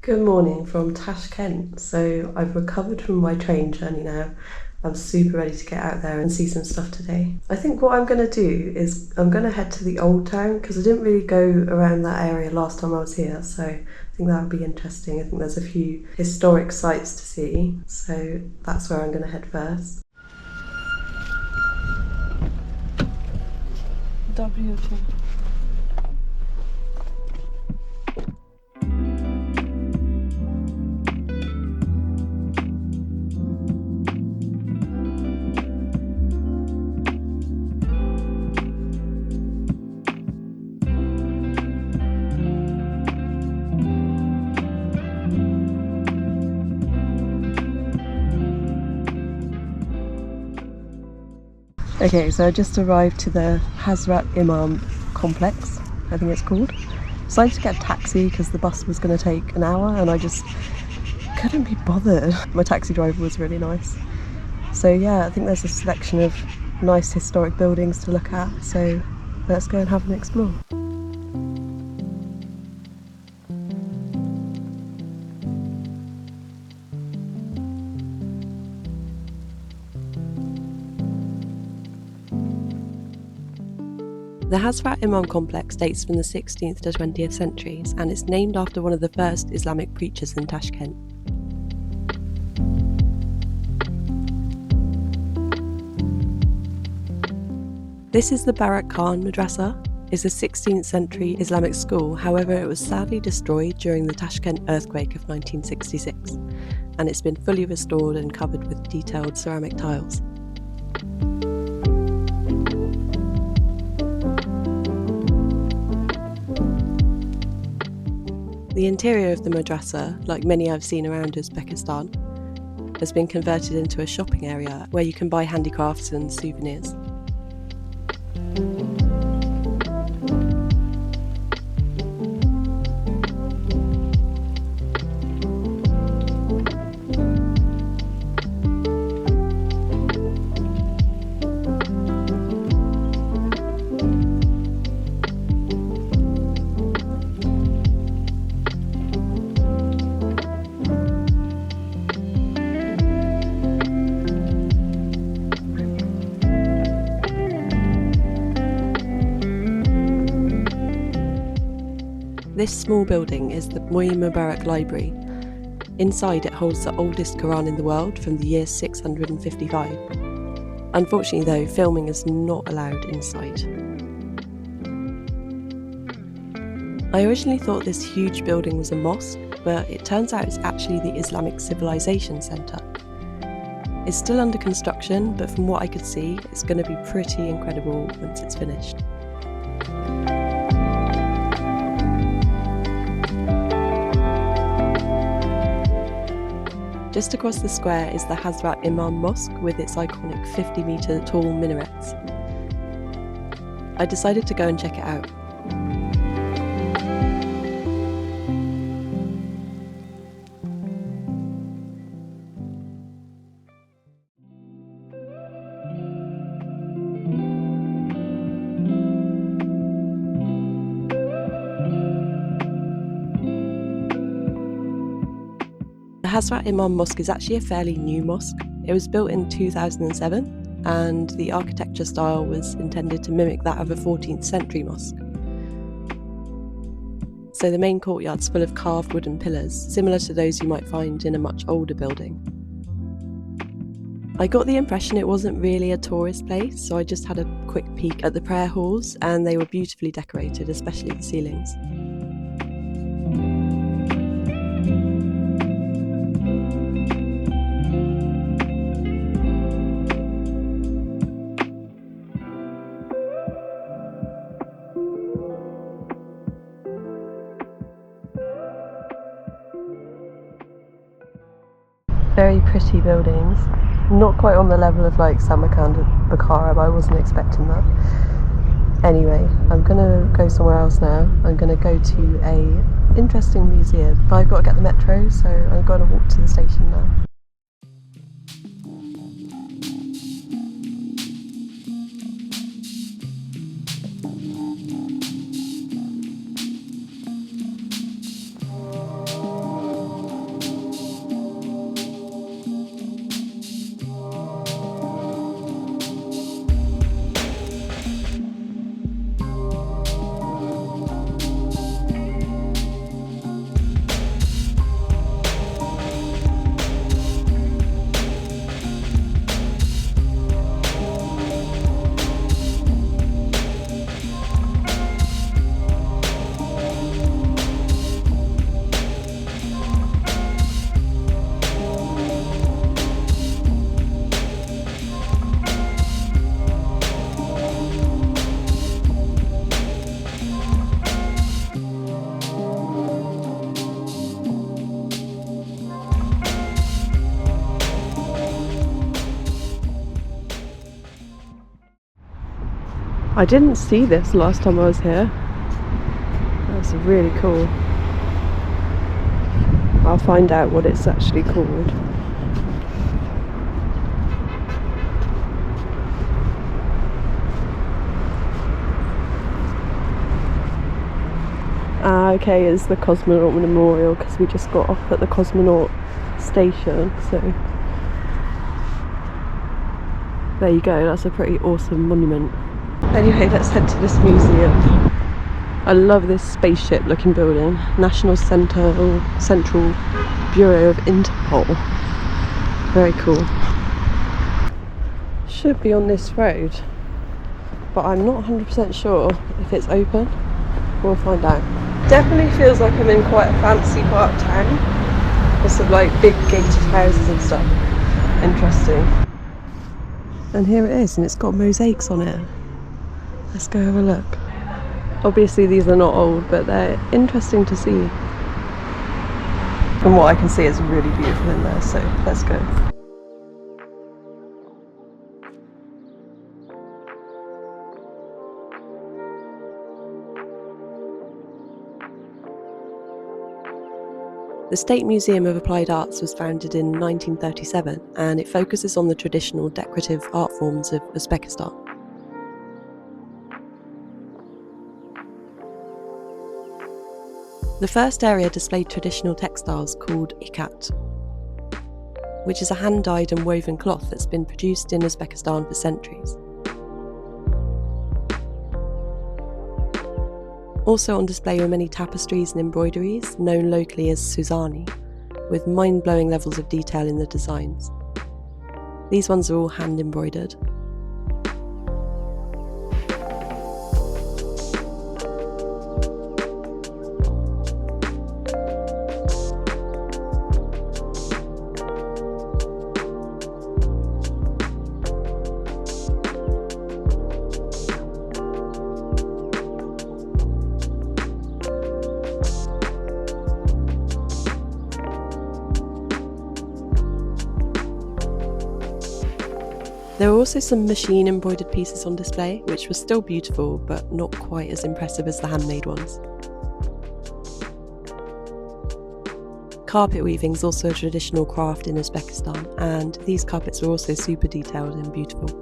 Good morning from Tashkent. So I've recovered from my train journey now. I'm super ready to get out there and see some stuff today. I think what I'm going to do is I'm going to head to the old town because I didn't really go around that area last time I was here. So I think that would be interesting. I think there's a few historic sites to see. So that's where I'm going to head first. W2. Okay, so I just arrived to the Hazrat Imam complex, I think it's called. Decided to get a taxi because the bus was going to take an hour and I just couldn't be bothered. My taxi driver was really nice. So yeah, I think there's a selection of nice historic buildings to look at, so let's go and have an explore. The Hazrat Imam complex dates from the 16th to 20th centuries and it's named after one of the first Islamic preachers in Tashkent. This is the Barak Khan Madrasa. It's a 16th century Islamic school, however it was sadly destroyed during the Tashkent earthquake of 1966 and it's been fully restored and covered with detailed ceramic tiles. The interior of the madrasa, like many I've seen around Uzbekistan, has been converted into a shopping area where you can buy handicrafts and souvenirs. This small building is the Mubarak Library. Inside it holds the oldest Quran in the world from the year 655. Unfortunately though, filming is not allowed inside. I originally thought this huge building was a mosque, but it turns out it's actually the Islamic Civilization Centre. It's still under construction, but from what I could see, it's going to be pretty incredible once it's finished. Just across the square is the Hazrat Imam Mosque with its iconic 50-metre tall minarets. I decided to go and check it out. The Hazrat Imam Mosque is actually a fairly new mosque. It was built in 2007 and the architecture style was intended to mimic that of a 14th century mosque. So the main courtyard's full of carved wooden pillars, similar to those you might find in a much older building. I got the impression it wasn't really a tourist place, so I just had a quick peek at the prayer halls and they were beautifully decorated, especially the ceilings. Very pretty buildings, not quite on the level of like Samarkand and Bukhara, but I wasn't expecting that. Anyway, I'm gonna go somewhere else now. I'm gonna go to a interesting museum, but I've got to get the metro, so I'm gonna walk to the station now. I didn't see this last time I was here. That's really cool. I'll find out what it's actually called. Okay, it's the Cosmonaut Memorial because we just got off at the Cosmonaut station, so there you go, that's a pretty awesome monument. Anyway, let's head to this museum. I love this spaceship looking building. National Central Bureau of Interpol. Very cool. Should be on this road, but I'm not 100% sure if it's open. We'll find out. Definitely feels like I'm in quite a fancy part of town. With some like big gated houses and stuff. Interesting. And here it is, and it's got mosaics on it. Let's go have a look. Obviously these are not old, but they're interesting to see. From what I can see, it's really beautiful in there, so let's go. The State Museum of Applied Arts was founded in 1937, and it focuses on the traditional decorative art forms of Uzbekistan. The first area displayed traditional textiles called ikat, which is a hand-dyed and woven cloth that's been produced in Uzbekistan for centuries. Also on display were many tapestries and embroideries, known locally as Suzani, with mind-blowing levels of detail in the designs. These ones are all hand-embroidered. There were also some machine embroidered pieces on display, which were still beautiful, but not quite as impressive as the handmade ones. Carpet weaving is also a traditional craft in Uzbekistan, and these carpets were also super detailed and beautiful.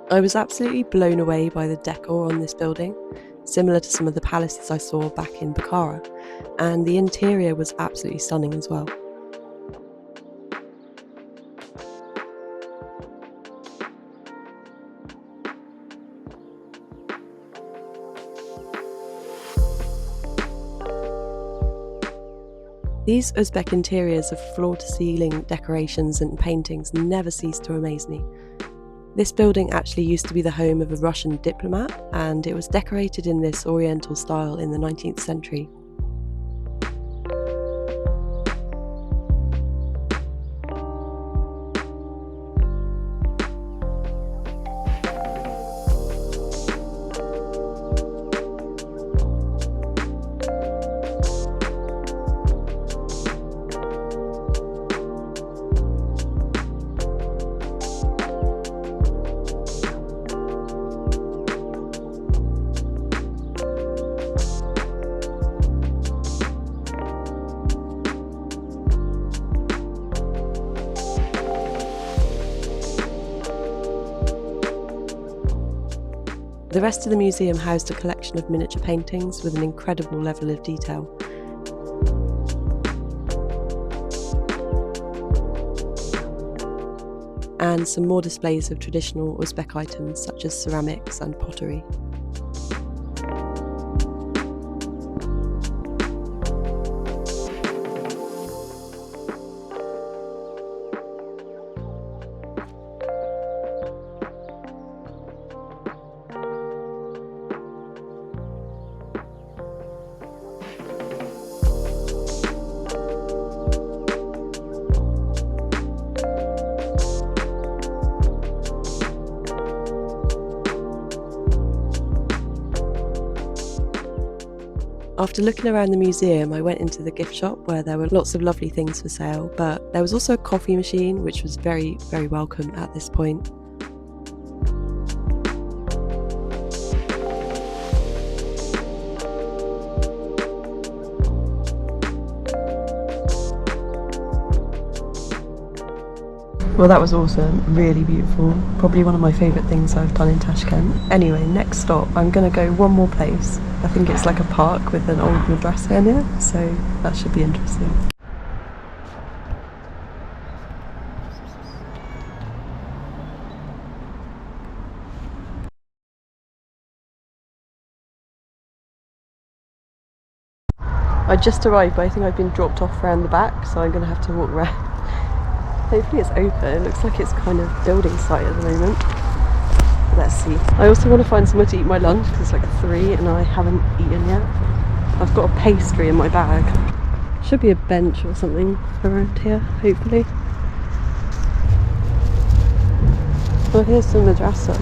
I was absolutely blown away by the decor on this building, similar to some of the palaces I saw back in Bukhara, and the interior was absolutely stunning as well. These Uzbek interiors of floor-to-ceiling decorations and paintings never cease to amaze me. This building actually used to be the home of a Russian diplomat, and it was decorated in this Oriental style in the 19th century. The rest of the museum housed a collection of miniature paintings with an incredible level of detail. And some more displays of traditional Uzbek items such as ceramics and pottery. After looking around the museum, I went into the gift shop where there were lots of lovely things for sale, but there was also a coffee machine, which was very, very welcome at this point. Well, that was awesome, really beautiful, probably one of my favourite things I've done in Tashkent. Anyway, next stop, I'm going to go one more place. I think it's like a park with an old madrasa in it, so that should be interesting. I just arrived, but I think I've been dropped off around the back, so I'm going to have to walk around. Hopefully it's open. It looks like it's kind of building site at the moment. Let's see. I also want to find somewhere to eat my lunch because it's like 3 and I haven't eaten yet. I've got a pastry in my bag. Should be a bench or something around here, hopefully. Oh, here's the madrasa.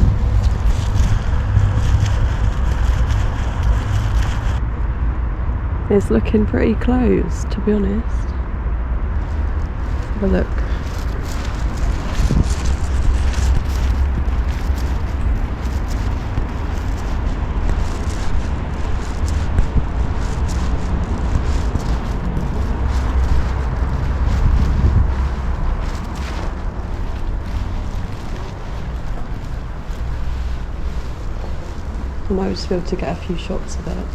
It's looking pretty close, to be honest. Let's have a look. I might just be able to get a few shots of it.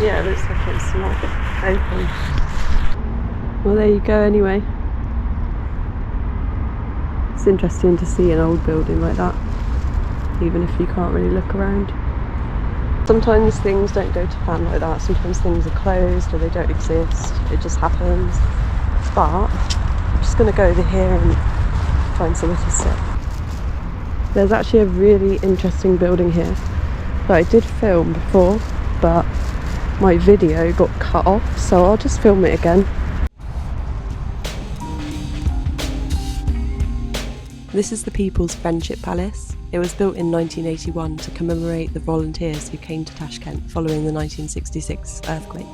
Yeah, it looks like it's not open. Well, there you go anyway. It's interesting to see an old building like that, even if you can't really look around. Sometimes things don't go to plan like that. Sometimes things are closed or they don't exist. It just happens. But I'm just going to go over here and find somewhere to sit. There's actually a really interesting building here that I did film before, but my video got cut off, so I'll just film it again. This is the People's Friendship Palace. It was built in 1981 to commemorate the volunteers who came to Tashkent following the 1966 earthquake.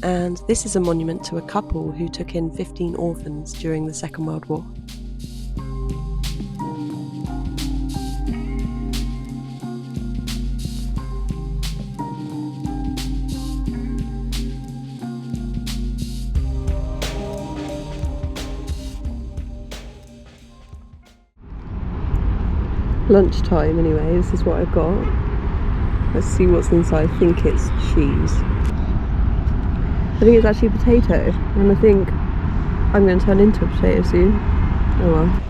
And this is a monument to a couple who took in 15 orphans during the Second World War. Lunchtime anyway, this is what I've got. Let's see what's inside. I think it's cheese. I think it's actually a potato, and I think I'm going to turn into a potato soon. Oh well.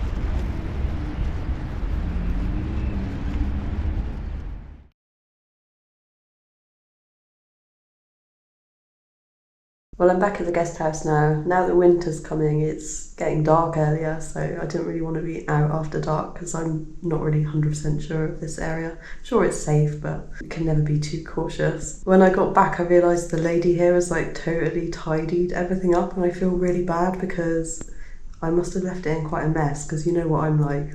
Well, I'm back at the guest house now. Now that winter's coming, it's getting dark earlier, so I didn't really want to be out after dark because I'm not really 100% sure of this area. Sure, it's safe, but you can never be too cautious. When I got back, I realised the lady here has like totally tidied everything up, and I feel really bad because I must have left it in quite a mess, because you know what I'm like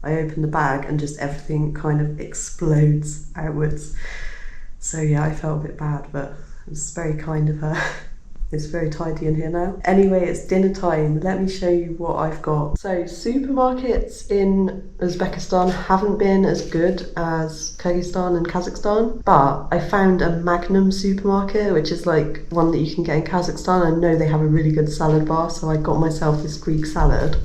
I open the bag and just everything kind of explodes outwards. So yeah, I felt a bit bad, but it's very kind of her. It's very tidy in here now. Anyway, it's dinner time. Let me show you what I've got. So supermarkets in Uzbekistan haven't been as good as Kyrgyzstan and Kazakhstan, but I found a Magnum supermarket, which is like one that you can get in Kazakhstan. I know they have a really good salad bar, so I got myself this Greek salad.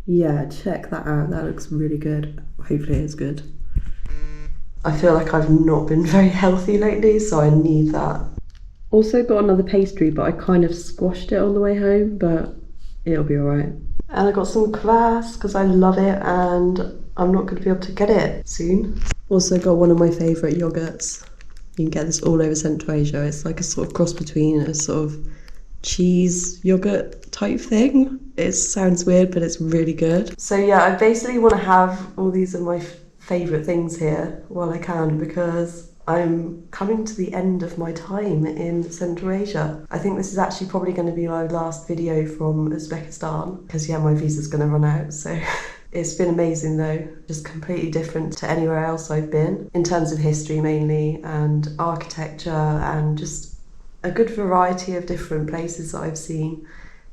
Yeah, check that out. That looks really good. Hopefully it's good. I feel like I've not been very healthy lately, so I need that. Also got another pastry, but I kind of squashed it on the way home, but It'll be alright. And I got some kvass because I love it and I'm not going to be able to get it soon. Also got one of my favourite yogurts. You can get this all over Central Asia. It's like a sort of cross between a sort of cheese yogurt type thing. It sounds weird, but it's really good. So yeah, I basically want to have all these of my favourite things here while I can, because I'm coming to the end of my time in Central Asia. I think this is actually probably going to be my last video from Uzbekistan, because yeah, my visa's going to run out, so it's been amazing though, just completely different to anywhere else I've been, in terms of history mainly, and architecture, and just a good variety of different places that I've seen.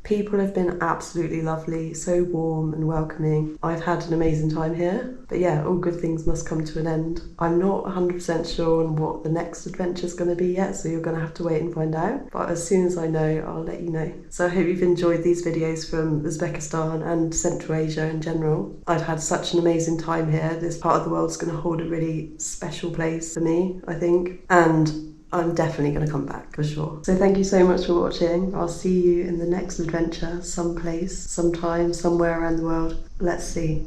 People have been absolutely lovely, so warm and welcoming. I've had an amazing time here, but yeah, all good things must come to an end. I'm not 100% sure on what the next adventure is going to be yet, so you're going to have to wait and find out. But as soon as I know, I'll let you know. So I hope you've enjoyed these videos from Uzbekistan and Central Asia in general. I've had such an amazing time here. This part of the world's going to hold a really special place for me, I think. And I'm definitely going to come back for sure. So thank you so much for watching. I'll see you in the next adventure, someplace, sometime, somewhere around the world. Let's see.